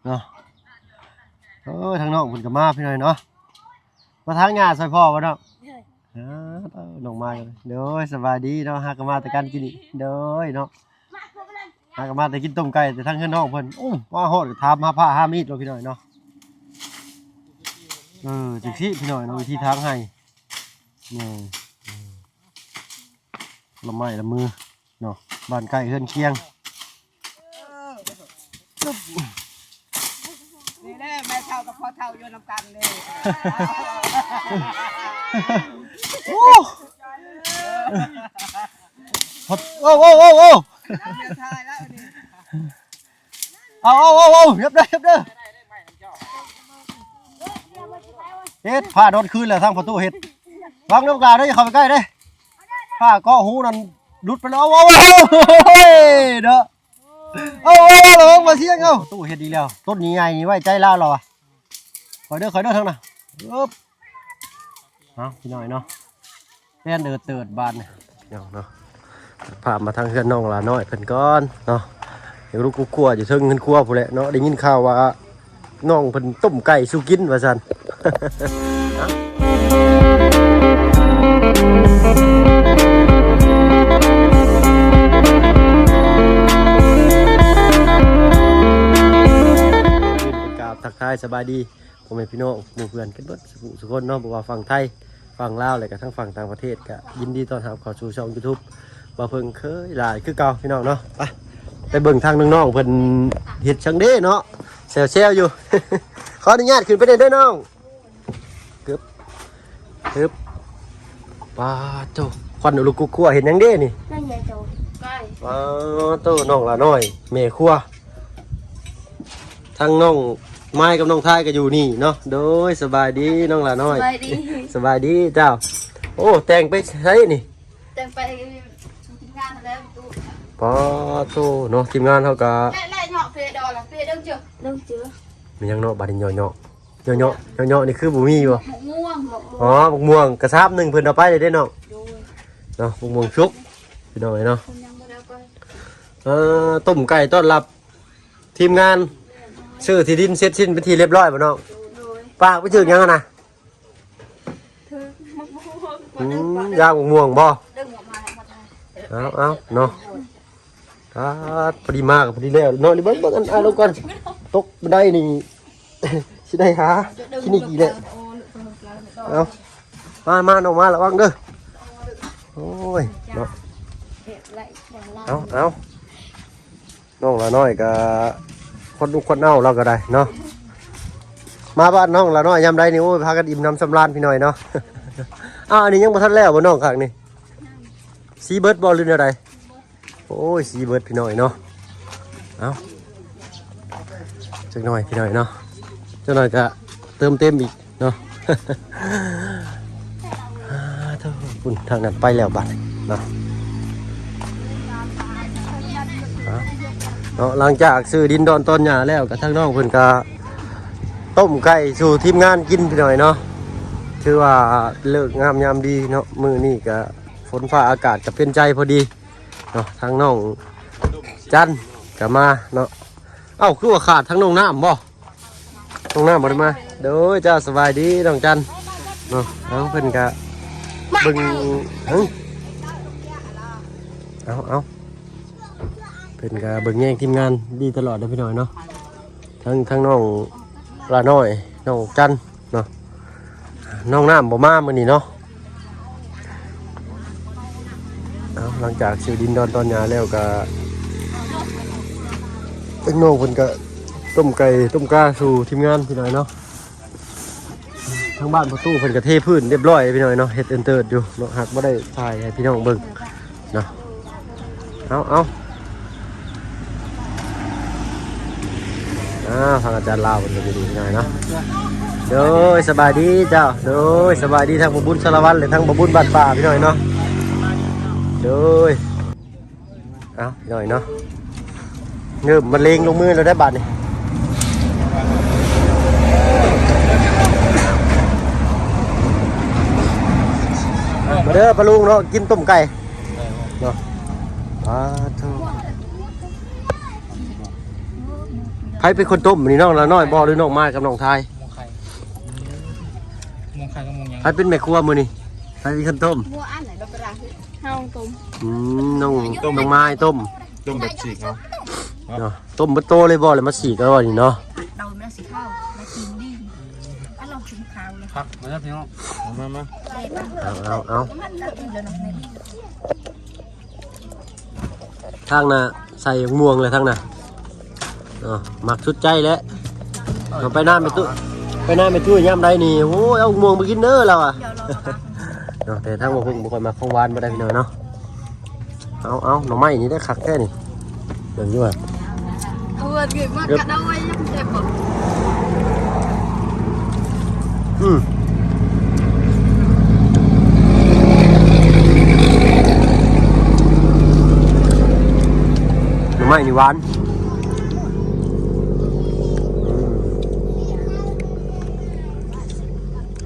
เนาะทางน้องเพิ่นก็มาพี่น้อยเนาะมาทางหญ้าซอยพ่อบ่เนาะน้องมาเด้อสบายดีเนาะหากมาแต่กันกินเด้อเนาะหากมาแต่กินต้มไก่แต่ทางเฮือนน้องเพิ่นมาฮอดก็ถามหาผ้าหามีดเนาะพี่น้อยเนาะจังซี่พี่น้อยเนาะวิธีทางให้นี่ละไม้ละมือเนาะบ้านใกล้เฮือนเคียงนี่แหละแม่เฒ่ากับพ่อเฒ่าอยู่นำกันเลยโอ้เอาเย็บเด้อเฮ็ดผ้าโดนคืนแล้วทางประตูเฮ็ดวางน้ำกาได้เข้าไปใกล้ได้ผ้าก็หูนั่นหลุดไปแล้วเด้อมาเสียงตู้เฮ็ดดีแล้วต้นนี้ใหญ่นี่ไว้ใจลาวเราอ่ะคอยเด้อทางน่ะพี่น้อยเนาะแล่นเติดบานเนี่ยเนาะพามาทางเฮือนน้องหลาน้อยเพิ่นก่อนเนาะเดี๋ยวลูกกูกลัวอยู่เทิงเงินครัวพุ่นแหละเนาะได้ยินข่าวว่าน้องเพิ่นต้มไก่สู้กินว่าซั่นทักทายสบายดีผมเป็นพี่น้องหมู่เพื่อนกันเบิดสุกคนเนาะบอกว่าฝั่งไทยฝั่งลาวอะไรกับทั้งฝั่งต่างประเทศก็ยินดีต้อนรับเข้าสู่ช่อง YouTube บ่เพิ่งเคยหลายคือเก่าพี่น้องเนาะไปเบิ่งทางน้องๆเพิ่นเฮ็ดชังเด้เนาะแซวๆอยู่ ขออนุญาตขึ้นไปได้เด้อน้องฮึบปาโตควันลูกคั่วเห็นหยังเด้นี่นั่นใหญ่โตใกล้ปาโตน้องละน้อยแม่ครัวทั้งน้องไม้กับน้องทายก็อยู่นี่เนาะโดยสบายดีน้องละน้อยสบายดีเจ้าโอ้แต่งไปใช้นี่แต่งไปทีมงานแล้วตู้ปอโตเนาะทีมงานเขาก็แล่เหาะเฟดอละเฟเด้งเจือมียังเนาะบาดเหาะนี่คือบุมีบ่ม่วงอ๋อบุกม่วงกระซับหนึ่งเพิ่นเอาไปเลยได้เนาะเนาะบุกม่วงชุกพี่น้อยเนาะต้มไก่ต้อนรับทีมงานชื่อที่ดินเสร็จสิ้นเป็นที่เรียบร้อยบ่น้องฝากไปชื่อยังนะยางม่วงบ่เอาเนาะพอดีมากพอดีแล้วเนาะนี่เบิ่งอันลงก่อนตกบันไดนี่สิได้หาที่นี่กี่แหละเอามาน้องมาระวังเด้อโอ้ยเนาะเอาน้องละน้อยก็คนดุคนเน่าเราก็ได้เนาะมาบ้านน้องละน้อยยามใดนี่โอ้ยพากันอิ่มน้ำสำราญพี่หน่อยเนาะอันนี้ยังบ่ทันแล้วบ่น้องข้างนี่ซีเบิร์ดบอลหรืออะไรโอ้ยซีเบิร์ดพี่หน่อยเนาะเอาจักหน่อยพี่หน่อยเนาะจักหน่อยก็เติมเต็มอีกเนาะคุณทางนั้นไปแล้วบัดเนาะเนาะหลังจากซื้อดินดอนต้นหญ้าแล้วกับทางน้องเพิ่นก็ต้มไก่สู่ทีมงานกินพี่หน่อยเนาะถือว่าเลิกงามยามดีเนาะมื้อนี้ก็ฝนฟ้าอากาศก็เป็นใจพอดีเนาะทางน้องจันก็มาเนาะคือว่าขาดทางน้องน้ำบ่น้องน้ำบ่ได้มาเด้อจ้าสบายดีน้องจันเนาะเพิ่นก็เบิ่งเอาเพิ่นก็เบิ่งแย่งทีมงานดีตลอดเด้อพี่น้อยเนาะทั้งน้องลาน้อยน้องจันเนาะน้องน้ำบ่มามื้อนี้เนาะหลังจากซื้อดินดอนตอนหญ้าแล้วก็ทั้งน้องเพิ่นก็ต้มไก่ต้มกาสู่ทีมงานพี่น้อยเนาะทางบ้านประตูเพิ่นก็เทพื้นเรียบร้อยพี่น้อยเนาะเฮ็ดเติร์ดอยู่เนาะหากบ่ได้ถ่ายให้พี่น้องเบิ่งเนาะเอาทางอาจารย์ลาวมันจะดีหน่อยเนาะโดยสบายดีเจ้าโดยสบายดีทั้งบ่บุญสารวัตรเลยทั้งบ่บุญบ้านป่าพี่หน่อยเนาะโดยหน่อยเนาะเงิบมันเลงลงมือเราได้บาทนี่มาเด้อปลาลุงเนาะกินต้มไก่เนาะทุ ใครเป็นคนต้มนี่น้องละน้อยบ่หรือน้องไม้กับน้องทาย มองไข่ก็มองยัง ใครเป็นแม่ครัวมื้อนี่ใครเป็นคนต้ม มัวอันไหนเราไปรังเฮาตุ่ม น้องไม้ต้ม ต้มแบบฉีกเอา เนาะต้มบ่โตเลยบ่เลยมาสีกันบ่นี่เนาะ เราไม่ได้สีข้าวมากินดิอันเรากินข้าวเลย พักมาแล้วพี่น้องมา เอา มันเลิกเลยนะใน ทางน่ะใส่ม่วงเลยทางน่ะเนาะมักสุดใจแล้วเอาไปหน้าไปตู้ยามใดนี่โอ้ยเอาม่วงไปกินเด้อเราอ่ะ เดี๋ยวเราจะ เนาะแต่ทางบ่เพิ่งบ่ค่อยมาของหวานบ่ได้พี่น้องเนาะเอาหน่อไม้นี่ได้คักแท้นี่เบิ่งอยู่ว่า เอาเกิดมากระโดดยังเจ็บปวด อืมหน่อไม้นี่หวาน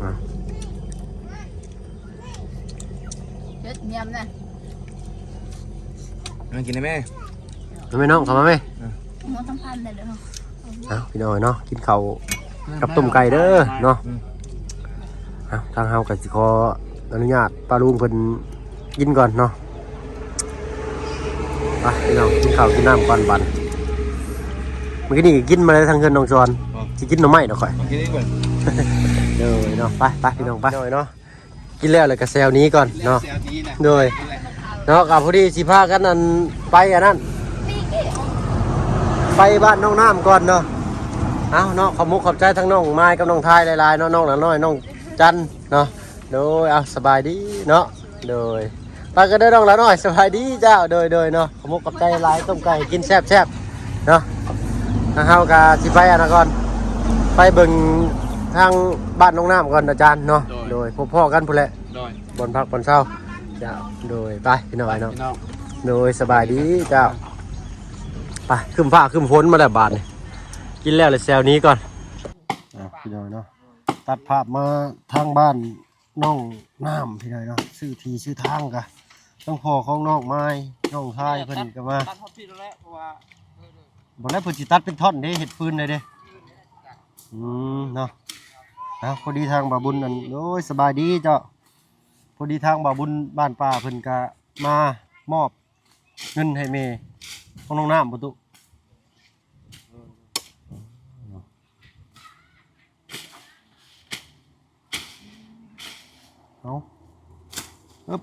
อ่ะ เจ็บเมียมเนี่ย มากินได้ไหม มาไหมน้องเข้ามาไหม มัวทั้งพันเลยเด้อ เอาพี่น้อยเนาะกินข้าวกับต้มไก่เด้อเนาะเอาทางเฮาก็สิขออนุญาตป้าลุงเพิ่นกินก่อนเนาะไปพี่น้องกินข้าวกินน้ำก่อนบันเมื่อกี้นี่ก็กินมาเลยทางเงินน้องจอนสิกินหน่อไม้เนาะข่อย มากินได้ก่อน เด้อเนาะไปพี่น้องไปหน่อยเนาะกินแล้วเลยก็แซวนี้ก่อนเนาะโดยเนาะกับพอดีสิพากันนั่นไปอันนั้นไปบ้านน้องน้ำก่อนเนาะเอาเนาะขอบมุกขอบใจทั้งน้องไม้กับน้องทายหลายๆเนาะน้องหลานน้อยน้องจันเนาะโดยเอาสบายดีเนาะโดยไปกันเด้อน้องหลานน้อยสบายดีเจ้าโดยเนาะขอบมุกขอบใจหลายต้มไก่กินแซ่บๆเนาะทางเฮากะสิไปอันนั้นก่อนไปเบิ่งทางบ้านน้องน้ำก่อนอาจารย์เนาะโดยพบพ่อกันพุ่นแหละ โดย บนพักบนเช้าเจ้าโดยไปพี่น้อยเนาะ พี่น้อง โดยสบายดีเจ้าไปขึ้นฟ้าขึ้นฝนมาแล้วบาทนี่กินแล้วเลยแซวนี้ก่อนพี่น้อยเนาะตัดภาพมาทางบ้านน้องน้ำพี่น้อยเนาะชื่อทีชื่อทางกะต้องพ่อของน้องไม้น้องทายเพิ่นก็มา ตัดทอดพี่แล้วเพราะว่า บอกแล้วเพิ่นสิตัดเป็นท่อนเด้เห็ดฟืนเลยเด้เนาะพอดีทางบ่าวบุญนั่นโอ้ยสบายดีเจ้าพอดีทางบ่าวบุญบ้านป้าเพิ่นก็มามอบเงินให้แม่ของน้องน้ำประตูเอาอึ๊บ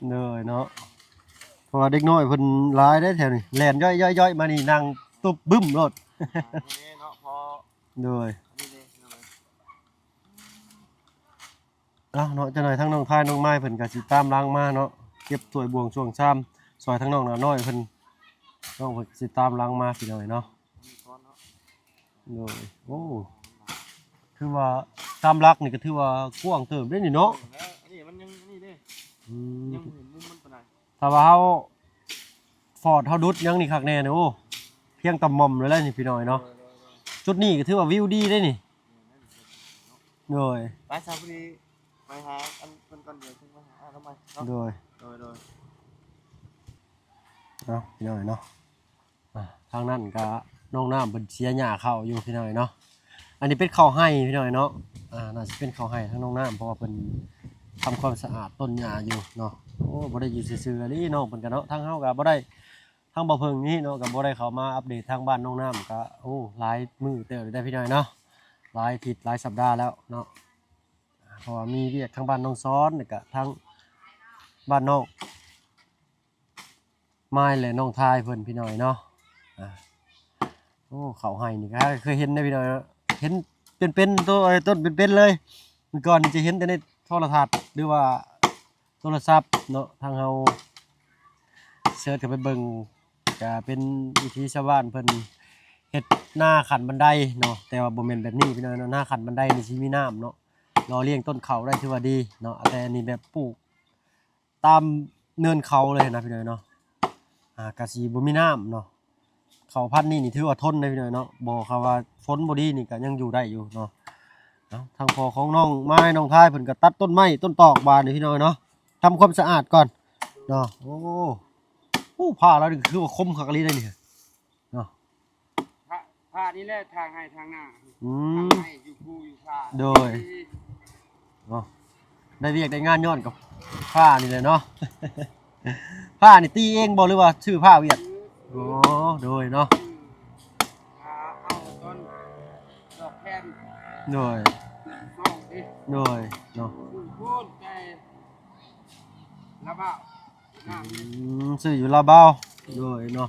เลยเนาะเพอเด็กน้อยเพิ่นร้ายได้แถวนี้แล่นย่อยมานี่นั่งตุบบึ้มรถเลยเนาะจังหน่อยทั้งน้องพายน้องไม้เพิ่นก็สิตามล้างมาเนาะเก็บถ้วยบวงช่วงซ้ำซอยทั้งน้องน้อยเพิ่นน้องเพิ่นสิตามล้างมาพี่น้อยเนาะเลยโอ้คือว่าตามรักนี่ก็ถือว่ากว้างเติบได้นี่เนาะ นี่มันยังนี่เด้ยังเห็นมุมมันปานใด ถ้าว่าเฮาฟอร์ดเฮาดุดยังนี่คักแน่เนอะโอ้เพียงตำหม่อมเลยแหละนี่พี่น้อยเนาะจุดนี้ก็ถือว่าวิวดีได้นี่โดย ไปซาบุรีไปหาอันเป็นก่อนเดียวขึ้นมาหาทำไมเนาะ โดย โดย เนาะพี่น้อยเนาะทางนั้นก็น้องน้ำเป็นเสียหญ้าเข้าอยู่พี่น้อยเนาะอันนี้เป็นข้าวให้พี่น้อยเนาะน่าจะเป็นข้าวให้ทั้งน้องน้ำเพราะว่าเป็นทำความสะอาดต้นหญ้าอยู่เนาะโอ้บ่ได้อยู่ซื่อๆนี่น้องเพิ่นก็เนาะทางเฮาก็บ่ได้ทางบ่เพิ่งนี่เนาะก็บ่ได้เข้ามาอัปเดตทางบ้านน้องน้ำก็โอ้หลายมื้อเติบได้พี่น้อยเนาะหลายอาทิตย์หลายสัปดาห์แล้วเนาะเพราะว่ามีเวียกทางบ้านน้องซ้อนแล้วก็ทางบ้านน้องไม้และน้องทายเพิ่นพี่น้อยเนาะโอ้เขาให้นี่ก็เคยเห็นได้พี่น้อยเนาะเห็นเป็นตัวต้นเป็นเลยเมื่อก่อนนี่จะเห็นแต่ในโทรทัศน์หรือว่าโทรศัพท์เนาะทางเฮาเสิร์ชเข้าไปเบิ่งก็เป็นวิธีชาวบ้านเพิ่นเฮ็ดหน้าขันบันไดเนาะแต่ว่าบ่แม่นแบบนี้พี่น้อยเนาะหน้าขันบันไดนี่สิมีน้ำเนาะรอเลี้ยงต้นเขาได้ถือว่าดีเนาะแต่อันนี้แบบปลูกตามเนินเขาเลยนะพี่น้อยเนาะก็สิบ่มีน้ำเนาะเขาพันธุ์นี่ถือว่าทนได้พี่น้อยเนาะบ่เขาว่าฝนบ่ดีนี่ก็ยังอยู่ได้อยู่เนาะ ทางพอของน้องไม้น้องทายเพิ่นก็ตัดต้นไม้ต้นตอกบานนี่พี่น้อยเนาะทำความสะอาดก่อนเนาะโอ้ผ้าแล้วนี่คือว่าคมคักอีหลีเลยนี่เนาะ ผ้านี่แหละทางให้ทางหน้า อื ทาง ม ให้อยู่ภูอยู่ผ้า โดย เนาะได้เวียกได้งานย้อนกับผ้านี่เลยเนาะ ผ้านี่ตีเองบ่หรือว่าชื่อผ้าเวียดอ๋อโดยเนาะ เอาต้นดอกแคน โดย ห้องดิ โดยเนาะ พูดใจระบ้าน้ำ ซื้ออยู่ลาบ้าวโดยเนาะ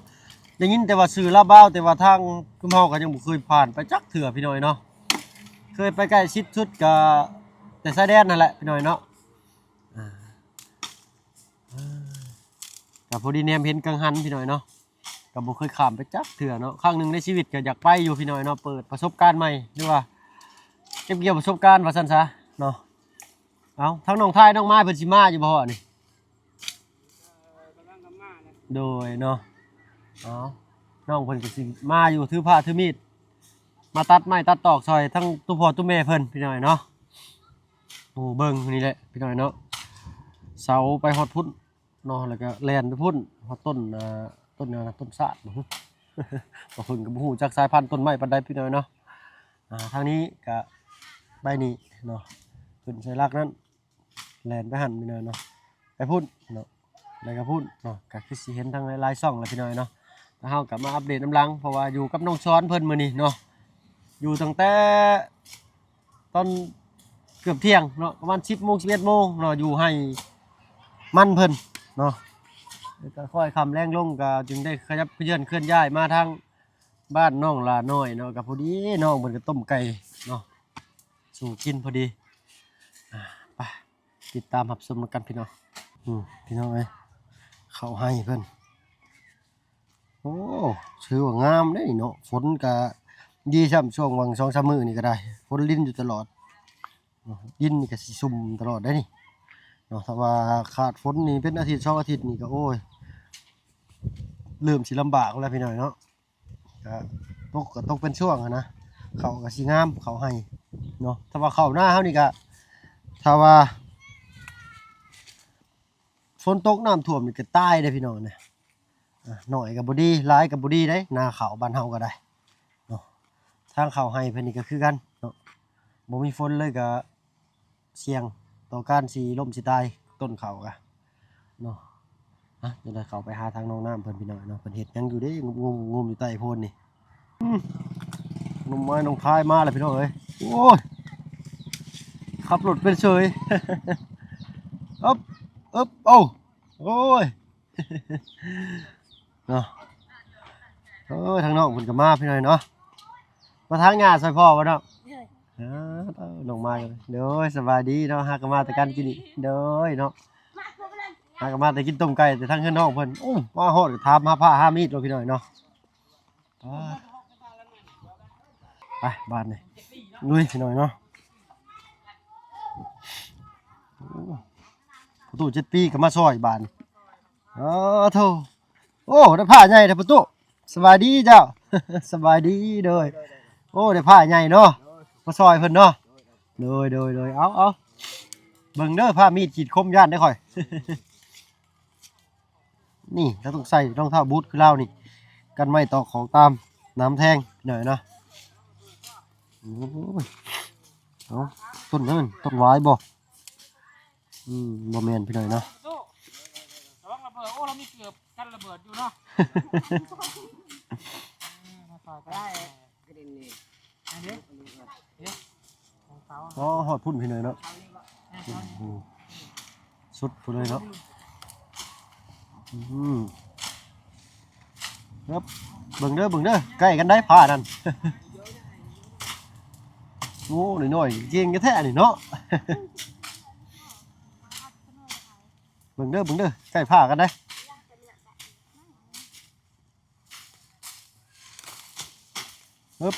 ได้ยินแต่ว่าซื้อลาบ้าวแต่ว่าทางคุณพ่อก็ยังบ่เคยผ่านไปจักเถื่อพี่น้อยเนาะเคยไปใกล้ชิดชุดกับแต่ชายแดนนั่นแหละพี่น้อยเนาะกับพอดีแนมเห็นกังหันพี่น้อยเนาะก็บ่เคยข้ามไปจักเถื่อเนาะครั้งหนึงในชีวิตก็อยากไปอยู่พี่น้อยเนาะเปิดประสบการณ์ใหม่หรือว่าเก็บเกี่ยวประสบการณ์ว่าซั่นซะเนาะเอาทั้งน้องทายน้องไม้เพิ่นสิมาอยู่บ่นี่ กำลังกำมาเลย โดยเนาะเอาน้องเพิ่นก็สิมาอยู่ถือผ้าถือมีดมาตัดไม้ตัดตอกซอยทั้งตู้พ่อตู้แม่เพิ่นพี่น้อยเนาะโอ้เบิ่งนี่แหละพี่น้อยเนาะเสาไปฮอดพุ่นเนาะแล้วก็แล่นไปพุ่นฮอดต้นต้นอะไรนะต้นสาดบ่ฮู้ บ่เพิ่นก็บ่ฮู้จักสายพันธุ์ต้นไม้ปานใดพี่น้อยเนาะทางนี้ก็ใบนี้เนาะขึ้นใส่รากนั้นแล่นไปหั่นพี่น้อยเนาะไปพุ่นเนาะ แล้วก็พูดเนาะก็คือสิเห็นทั้งหลายๆช่องแล้วพี่น้อยเนาะแล้วเฮาก็มาอัปเดตน้ำลังเพราะว่าอยู่กับน้องช้อนเพิ่นมื้อนี้เนาะอยู่ตั้งแต่ตอนเกือบเที่ยงเนาะประมาณ 10:00 น 11:00 นเนาะอยู่ให้มันเพิ่นเนาะแล้วก็ค่อยค่ำแรงลงก็จึงได้ขยับเคลื่อนย้ายมาทางบ้านน้องลาน้อยเนาะก็พอดีน้องเพิ่นก็ต้มไก่เนาะสู่กินพอดีไปติดตามรับชมกันพี่น้องพี่น้องเอ้ยเขาให้เพิ่นโอ้ชื่อว่างามเด้เนาะฝนก็ดีช่ำช่วงวัง2-3 มื้อนี่ก็ได้ฝนลิ้นอยู่ตลอดดินนี่ก็สิชุ่มตลอดได้นี่เนาะถ้าว่าขาดฝนนี่เป็นอาทิตย์2 อาทิตย์นี่ก็โอ้ยเริ่มสิลำบากแล้วพี่น้อยเนาะก็ตกเป็นช่วงอะนะเขาก็สิงามเขาให้เนาะถ้าว่าเข้าหน้าเฮานี่ก็ถ้าว่าฝนตกน้ำท่วมนี่ก็ตายได้พี่น้องเนี่ยหน่อยกับบ่ดีหลายกับบ่ดีได้นาข้าวบ้านเฮาก็ได้เนาะทางข้าวให้เพิ่นนี่ก็คือกันเนาะบ่มีฝนเลยก็เสี่ยงต่อการสิล่มสิตายต้นข้าวก็เนาะจะได้เข้าไปหาทางน้องน้ำเพิ่นพี่น้องเนาะเพิ่นเฮ็ดหยังอยู่เด้งมอยู่ใต้โพนนี่น้องไม้น้องพายมาแล้วพี่น้องเอ้ยโอ้ยขับรถเป็นเฉย อ๊บโอ้ย เนาะทางน้องเพิ่นก็มาพี่น้อยเนาะมาทางงานซอยพ่อบ่เนาะน้องมาเลยเด้อสบายดีเนาะหากนมาแต่กันกินนี่เด้อเนาะหากนมาแต่กินต้มไก่แต่ทางเฮือนน้องเพิ่นมาฮอดก็ถามหาผ้าหามีดเนาะพี่น้อยเนาะไปบ้านนี่ลุยพี่น้อยเนาะประตู7 ปีก็มาซอยบ้านโธ่โอ้ได้ผ้าใหญ่เด้อประตูสบายดีเจ้า สบายดีเด้อโอ้ได้ผ้าใหญ่เนาะมาซอยเพิ่นเนาะโดยเอาเบิ่งเด้อผ้ามีดขีดคมย่านได้ค่อย นี่เราต้องใส่รองเท้าบูทคือเรานี่กันไม่ตอกของตามน้ำแทงหน่อยเนาะเอาต้นนั้นต้นไว้บ่บ่แม่นพี่หน่อยเนาะ ระวังระเบิดโอ้เรามีเกือบกันระเบิดอยู่เนาะได้กระเด็นนี่อันนี้ของเขา หอดพุ่นพี่หน่อยเนาะสุดพุ่นเลยเนาะครับเบิ่งเด้อใกล้กันได้ผ้านั่น โอ้หน่อยเก่งแท้ๆนี่เนาะ เบิ่งเด้อใกล้ผ้ากันได้ฮึบ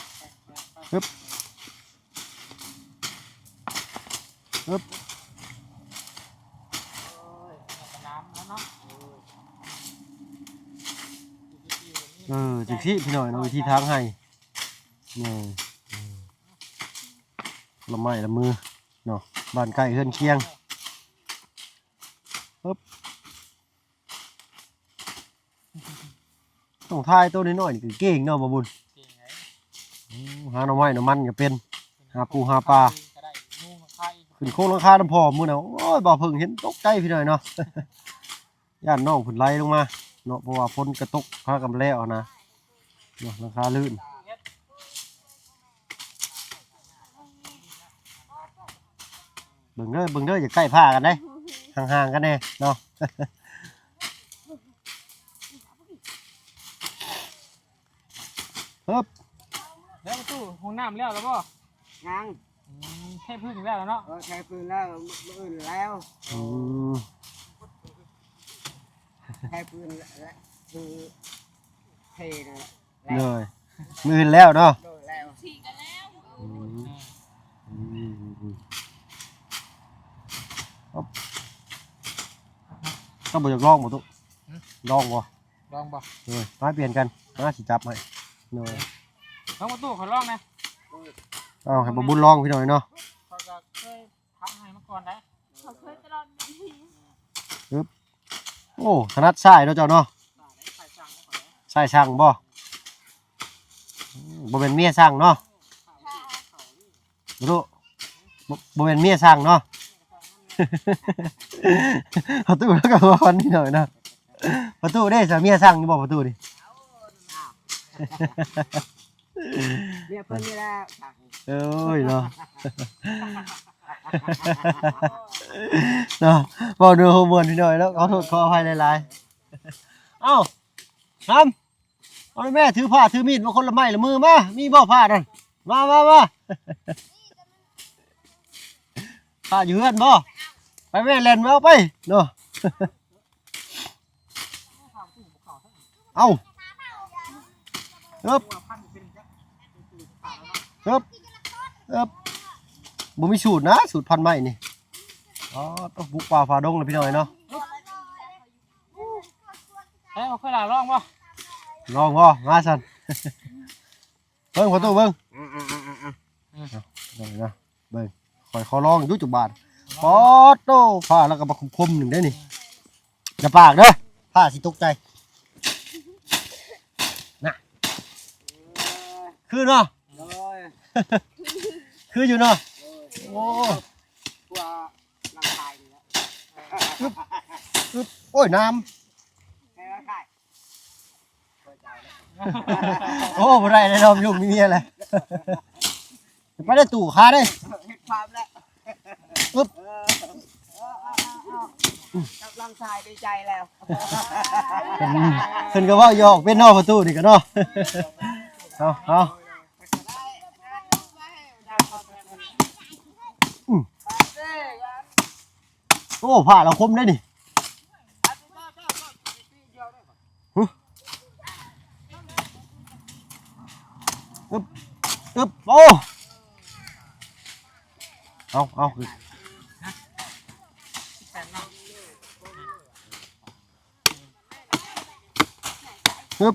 จังซี่พี่หน่อยเนาะวิธีทางให้นี่ ละไม้ละมือเนาะบ้านใกล้เฮือนเคียงปึ๊บต้องทายตัวน้อยๆนี่คือเก่งเนาะบ่บุญหาหน่อไม้หน่อมันก็เป็นหาปูหาปลาขึ้นโค้งหลังคาน้ำพอมื้อน่ะโอ้ยบ่เพิ่งเห็นตกใจพี่หน่อยเนาะ ย่านน้องเพิ่นไหลลงมาเนาะเพราะว่าฝนกระตกพากันแล้วนะเนาะหลังคาลื่นเบิ่งเด้ออย่าใกล้ผ้ากันเด้ห่างๆกันแน่เนาะ ปึ๊บ แล้วประตูห้องน้ำแล้วแล้วป่ะ ยัง แค่พึ่งแล้วเนาะ ใช้ปืนแล้วมืออื่นแล้ว อืม ใช้ปืนแล้วคือเทนั่นแหละ เลยมือแล้วเนาะ โดนแล้ว อืมอืมต้องบ่อยากลองบ่ตุ๊ลองบ่ ลองป่ะ เลยมาเปลี่ยนกันมาสิจับให้เลย ลองประตูขอลองนะ เอาให้บ่บุญลองพี่หน่อยเนาะ เขาจะเคยทำให้มาก่อนได้ เขาเคยตลอดแบบนี้ โอ้ถนัดซ้ายเนาะเจ้าเนาะซ้ายช่างบ่บ่เป็นเมียช่างเนาะบ่รู้บ่เป็นเมียช่างเนาะ ประตูแล้วก็ว่าฟันนิดหน่อยนะประตูได้สามีช่างนี่บ่ประตูดิ เมียเพิ่นนี่แล้ว เอ้ยเนาะ เนาะบอกดูโฮมวนพี่หน่อยแล้วขอโทษขออภัยหลายๆเอ้าทำเอาแม่ถือผ้าถือมีดมาคนละไม้ละมือมามีบ่ผ้านั่นมาผ้าอยู่เฮือนบ่ไปแม่เล่นมาเอาไปเนาะ เอาครับบ่มีสูตรนะสูตรพันไม้นี่อ๋อต้องบุกป่าฝ่าดงเลยพี่หน่อยเนาะ แล้วเคยลองป่ะ ลองบ่มาสัน เบิ่งประตูเบิ่งเบิ่งนะเบิ่งคอยขอลองอยู่จุบาทปอดโตผ้าแล้วก็มาคมๆหนึ่งได้นี่อย่าปากเด้อผ้าสิตกใจน่ะคือเนาะ โดย คืออยู่เนาะโอ้ กลัวร่างกายนี่แหละ โอ้ยน้ ให้ร่างกาย ำโอ้บ่ได้เลยน้องยุ่งมีเมียเลยไปได้ตู่ค้าได้ เห็นความแล้ว ปึ๊บ กำลังชายดีใจแล้ว ขึ้นก็ว่าหยอกเป็นนอกประตูนี่กันเนาะเอาโอ้ผ้าเราคมได้นี่อึ๊บโอ้เอาปึ๊บ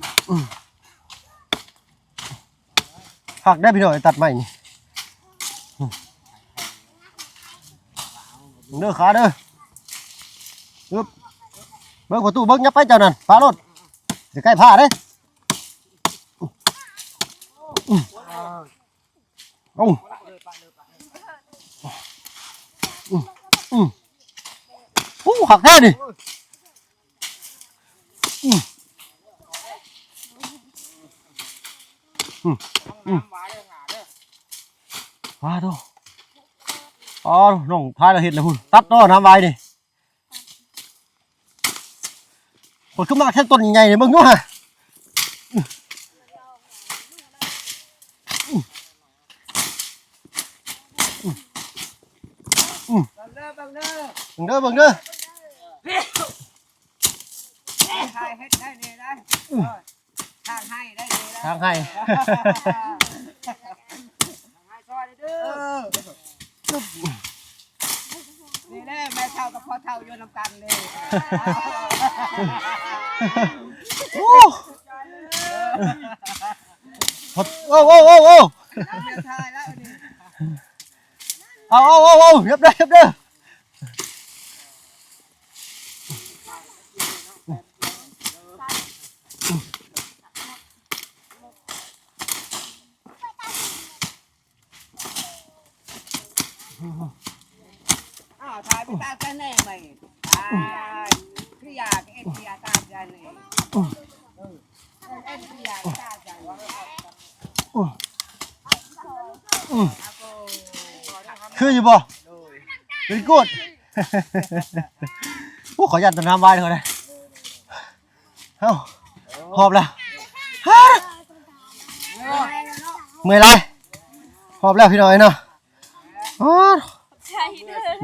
ผักได้พี่หน่อยตัดใหม่นี่เด้อขาเด้อปึ๊บเบิ่งประตูเบิ่งยับไปเจ้านั่นฟ้ารถจะใกล้ผ้าเด้เอาหักแท้ดิว้าโตอ๋อน้องพายเราเห็นแล้วพุ่นตัดต่อน้ำใบนี่คนขึ้นมาแค่ต้นใหญ่ๆเนี่ยมึงด้วยฮะบังเด้อทางให้ได้เนี่ยนะทางให้ได้เลยนะ ทางให้ ให้ซอยเด้อนี่แน่แม่เท่ากับพ่อเท่าอยู่นำกันเลย โอ้โอ้ เรียนทายแล้วนี่ เอายับเด้อถ่ายไปตาแค่แน่ไหมคืออยากเอ็นอยากตาใจนี่เอ็นอยากตาใจคืออยู่บ่เป็นกูดผู้ขอยันต้นน้ำไว้เถอะนะเอ้าหอบแล้วเมื่อยไรหอบแล้วพี่น้อยเนาะ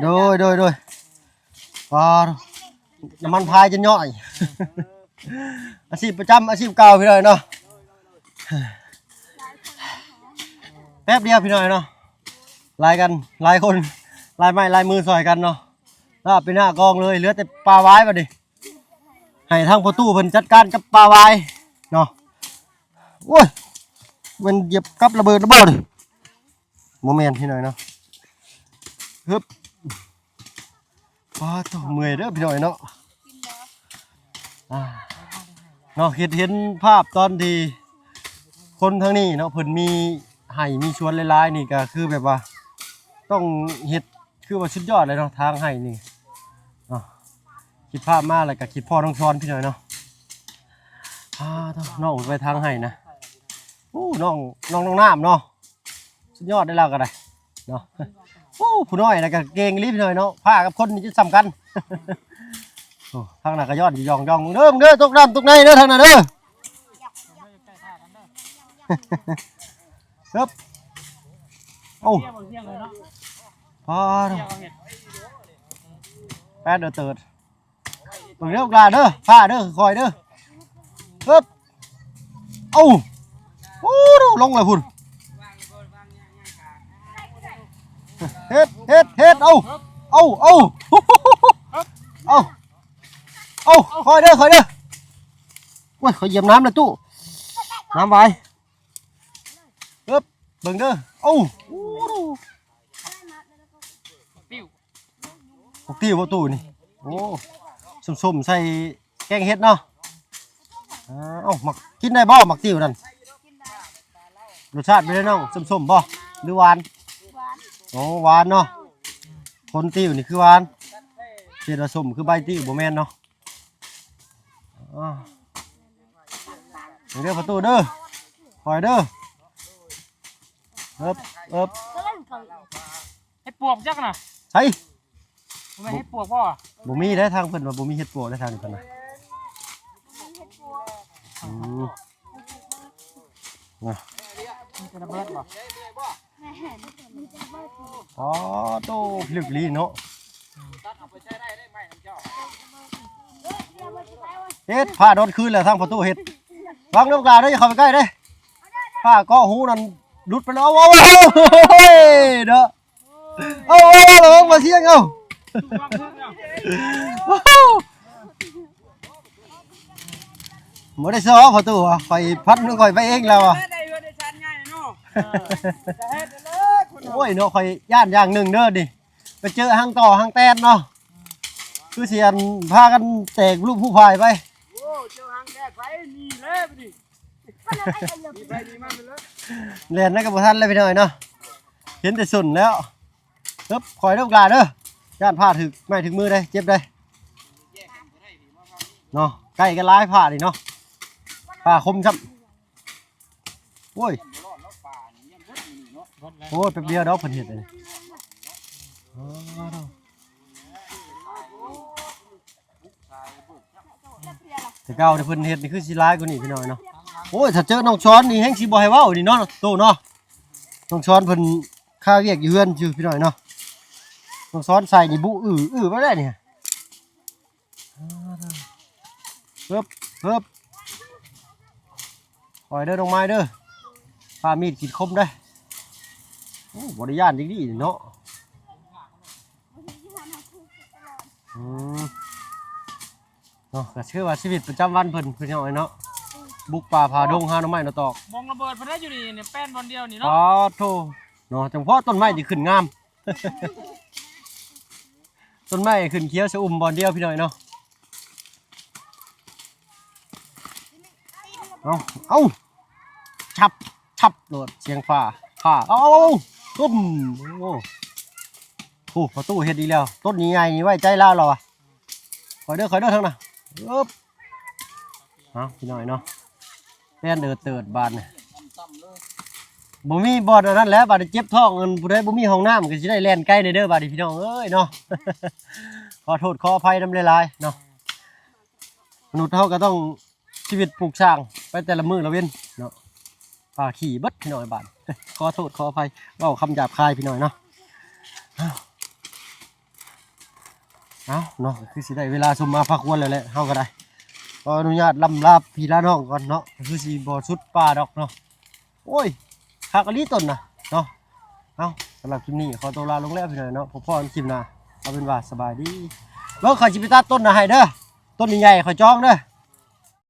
โดยน้ำมันพายจะย่อยอาชีพประจำอาชีพเก่าพี่น้อยเนาะแป๊บเดียวพี่น้อยเนาะลายกันลายคนลายไม้ลายมือซอยกันเนาะแล้วเป็นหน้ากองเลยเหลือแต่ปลาไว้มาดิให้ทางพ่อตู้เพิ่นจัดการกับปลาไว้เนาะโอ้ยมันเหยียบกับระเบิดระเบ้อดิโมเมนต์พี่น้อยเนาะฮึบตัวเมื่อยเด้อพี่น้อยเนาะเนาะเห็นภาพตอนที่คนทางนี้เนาะเพิ่นมีไห่มีชวนหลายๆนี่ก็คือแบบว่าต้องเฮ็ดคือว่าสุดยอดเลยเนาะทางไห่นี่เนาะคิดภาพมาแล้วก็คิดพ่อน้องชอนพี่น้อยเนาะน้องไปทางไห่นะโอ้น้องน้ำเนาะสุดยอดได้แล้วก็ได้เนาะโอ้ผู้น้อยนะก็เก่งรีบหน่อยเนาะผ้ากับคนนี่จะสำคัญโอ้ทางนั้นก็ยอดยองเด้อตกน้ำตกในเด้อทางนั้นเด้อครับโอ้พอแป๊ดเดือดเติร์ดเบิ่งเด้อกลาเด้อผ้าเด้อคอยเด้อครับโอ้ลงเลยพุ่นเฮ็ดเอาคอยเด้อว้ยขอเหยียบน้ำเลยตู้น้ำไว้เบิ่งเด้อติ้วประตูนี่โอ้ส้มใส่แกงเฮ็ดเนาะหมักกินได้บ่หมักติ้วนั่นรสชาติเป็นไงน้องส้มบ่หรือหวานโอ้หวานเนาะคนติ้วนี่คือหวานเศษผสมคือใบติ้วบ่แม่นเนาะเด้อประตูเด้อคอยเด้อให้ปวกจักน่ะใช่ไม่ให้ปวกพ่อบ่มีได้ทางเพิ่นว่าบ่มีเฮ็ดปวกได้ทางนี้เพิ่นน่ะเป็นระเบิดบ่โตพลึกลีเนาะเฮ็ดผ้าโดนคืนแล้วทางประตูเฮ็ดวางน้ำกลาได้อย่าเข้าไปใกล้เด้ผ้าเกาะหูนั่นหลุดไปแล้วเอาเด้อเอาลงมาเสียงเอาบ่ได้ซ้อประตูอ่ะข่อยพัดนึงข่อยไปเองแล้วอ่ะโอ้ยเนาะข่อยย่านอย่างหนึ่งเด้อดิไปเจอหางต่อหางแตนเนาะคือเสียนพากันแตกรูปผู้พายไปโอ้เจอหางแตกไปนี่เลยไปดิไปดีมากเลยเรียนนั่นกับท่านเลยไปหน่อยเนาะเห็นแต่สุนแล้วครับคอยเริ่มกลาเด้อย่านผ้าถึกไม่ถึงมือได้เจ็บได้เนาะใกล้กันร้ายผ้าดิเนาะผ้าคมช้ำโอ้ยแป๊บเดียวเด้อเพิ่นเห็ดเลยแต่เก่าเพิ่นเห็ดนี่คือสิร้ายกว่านี้พี่น้อยเนาะโอ้ยถ้าเจอน้องช้อนนี่แห้งสิบ่ให้เว้านี่เนาะโตเนาะน้องช้อนเพิ่นข้าเวียกอยู่เฮือนอยู่พี่น้อยเนาะน้องช้อนใส่นี่บุบ่ได้เนี่ยเฮิบปล่อยเด้อน้องไม้เด้อปลามีดกินคมได้โอ้บ่ได้ย่านจริงดิเนาะเนาะก็เชื่อว่าชีวิตประจำวันเพิ่นพี่น้อยเนาะบุกป่าผาดงหาหน่อไม้หน่อตอกมองระเบิดเพิ่นได้อยู่นี่เนี่ยแป้นบอลเดียวนี่เนาะโธ่เนาะจังเพาะต้นไม้สิขึ้นงาม ต้นไม้ขึ้นเขียวชะอุ่มบอนเดียวพี่น้อยเนาะเอาชับโดดเสียงฟ้าเอาตุ้มโอ้ประตูเฮ็ดดีแล้วต้นนี้ใหญ่นี่ไว้ใจล่าเราอ่ะคอยเด้อทั้งน่ะอึ๊บเอาพี่น้อยเนาะแป้นเติดบานเนี่ยบ่มีบอดอันนั้นแหล้วบาดเจ็บท้องเงินผู้ใดบ่มีห้องน้ำก็สิได้แล่นใกล้เด้อบาดพี่น้องเอ้ยเนาะ ขอโทษขออภัยนำหลายๆเนาะมนุษย์เฮาก็ต้องชีวิตปลูกสร้างไปแต่ละมื้อละเว้นเนาะป่าขี่เบิดพี่น้อยบาด ขอโทษขออภัยเว้าคำหยาบคายพี่น้อยเนาะเอาเนาะคือสิได้เวลาสมมาพักควรแล้วแหละเฮาก็ได้ขออนุญาตล่ำลาพี่ลาน้องก่อนเนาะคือสิบ่สุดป่าดอกเนาะโอ้ยคักอลีต้นน่ะเนาะเอาสำหรับคลิปนี้ขอตัวลาลงแล้วพี่น้อยเนาะพบพ่อกันคลิปหน้าเอาเป็นว่าสบายดีเบิ่งข่อยสิไปตัดต้นน่ะให้เด้อต้นใหญ่ๆข่อยจองเด้อ